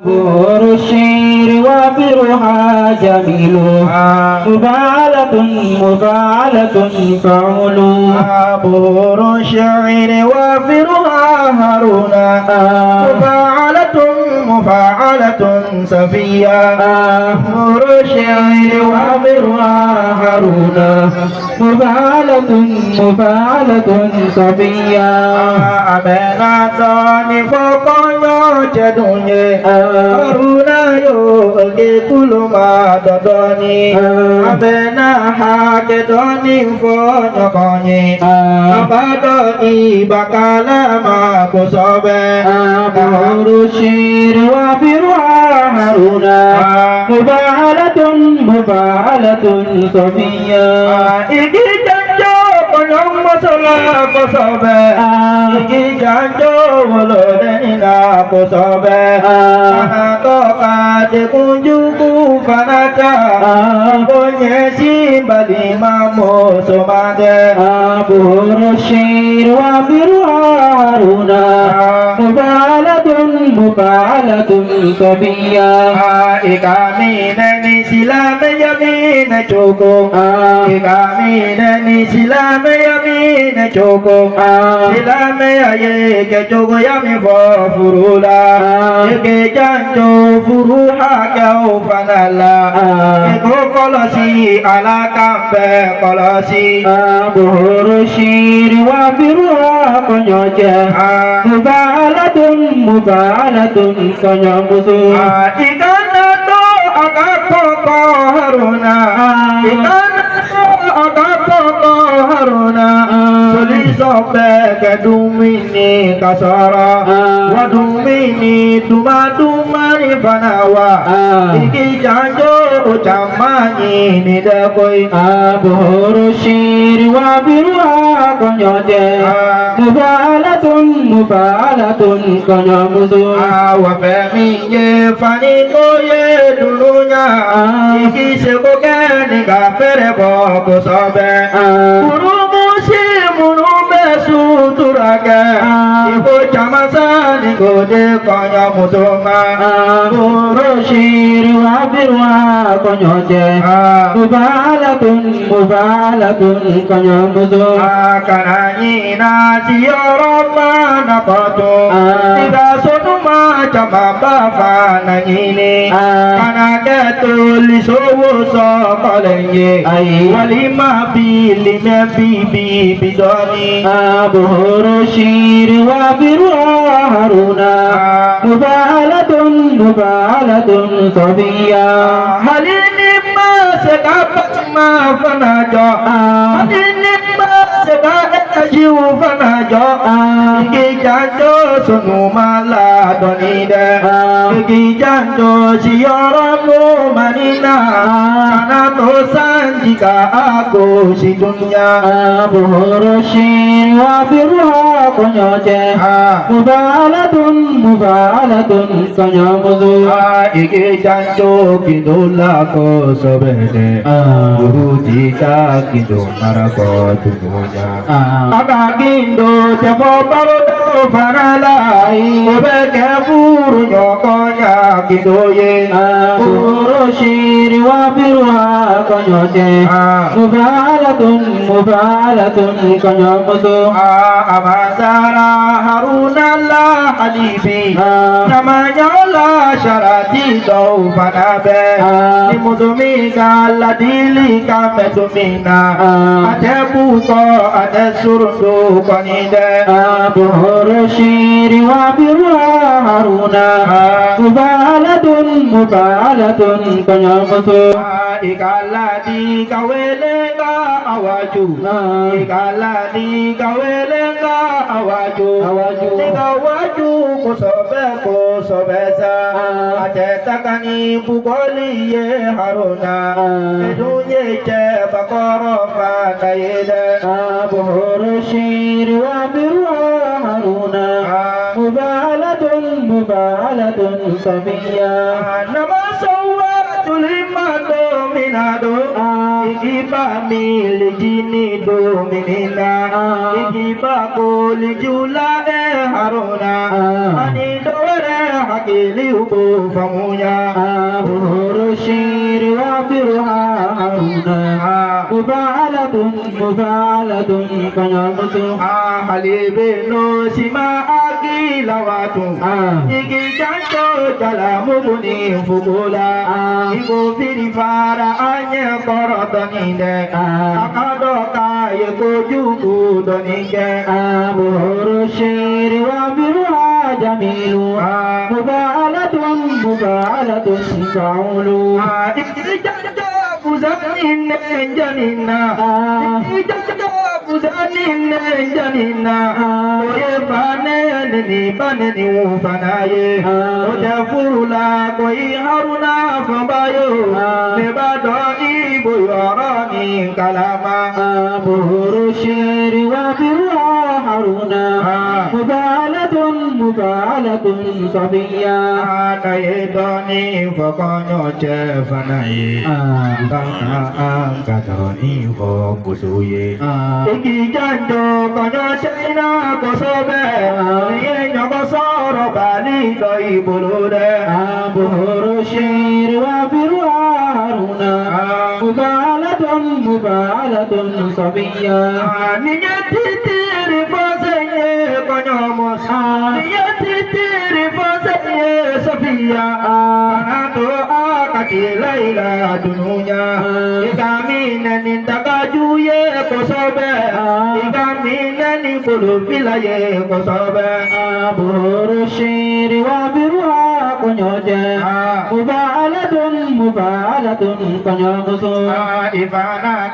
بور الشعر وافرها جميل مفعلة مفعلة فعل بور الشعر وافرها هارون مفعلة مفعلة صفية بور الشعر وافرها هارون مفعلة مفعلة صفية أبناتني فوق جدوني Haruna yo ke kuluma dodoni abena ha ke doni fo nyokonyi abadoni bakala ma kusobe Burushir wa birwa Haruna mubahalatun mubahalatun Sofiya iki janjo kolom masala kusobe iki janjo wolo denina kusobe Toka de kunjuku fanata Bonye simbali mamo somade Burushir wa birwa Haruna mubahalatun mubahalatun Sofiya Ikamine ni silame yamine choko Ikamine ni silame yamine choko Silame aye ke choko yami fo furula Eke janjo furuha kau fanala Eko kolosi ala kambe kolosi Burushir wa birwa konyoje mubahalatun mubahalatun konyomusu Ikana to agakoko haruna Ikana to agakoko haruna Tulisobe kedumini kasara Wadumini tumadumani fanawa Iki janjo uchamani nidakoi Burushir wa birwa konyoje mubahalatun mubahalatun konyomusu Wafemiye faniko ye dulunya Iki sekogeni gafere boko sobe Urumushi munumbe suturake Iko chamasa niko de konya mutuma Burushir wa birwa konyoje mubahalatun mubahalatun konyomusu Kananyina siyoroma nakoto Ida sotuma chamamba fana nyini Kanake tulisowo sokolenye Walima bili bibi bidoni Burushir wa birwa Haruna mubahalatun mubahalatun Sofiya Halini ma sekapama fanajo Halini ma sekapaju fanajo Iki janjo sunumala donide Iki janjo siyoramu manina Kanato sanjika aku si dunia Burushir wa birwa konyoje mubahalatun mubahalatun konyomusu Iki janjo kidola ko sobede Guru jika kido marako tununya Aga kindo temo barodo fanalai Obeke buru nyokonya kido ye Burushir wa birwa konyoje mubahalatun mubahalatun konyomusu Amasara Haruna la halibi Namanya la syarati dau fanabe Nimudumi kala dili kame dumina Ade buko ade surundu konide Burushir wa birwa Haruna mubahalatun mubahalatun konyomusu Ikala di kawelenga awaju Ikala di kawelenga awaju Tika waju kusobesa Acetakani bukoli ye haruna Edunye ce bakoro fanayede Burushir wa birwa Haruna mubahalatun mubahalatun Sofiya Nama sawa tulimado minado Ikiba milijini dominina Ikiba kolijula haruna Ani dore hakili ubo famunya buhuru syiri wa biruha haruna mubalatun kanyamutu Halibe no sima agila watu Iki janto jalamu buni fugula Ibu firifara anye korotoninde Akadoka yeko jugu donike buhuru syiri wa biruha jamilu mubalatun kaulu Iki janto buzanin janina Iki janto buzanin janina Oye paneni paneni ufanaye Oja furula koi haruna fambayo Nebado ibu yoroni kalama buhuru syiri wa biruha haruna mubalatun sabiya Naidoni fokonyo chefanaye Kana angkatoni fokusuye Iki janjo konyo china kosobe Ye nyoko soro bali doi bulude buhuru syiri wa biruha haruna mubalatun sabiya Niya titiri fosenye konyo mosa Niya titiri fosenye Sofia Kanato akati laila dununya Ikamina nintakajuye kosobe Ikamina ninkulufilaye kosobe buhuru syiri wa biruha kunyoje mubalatun kanyamutu Ifana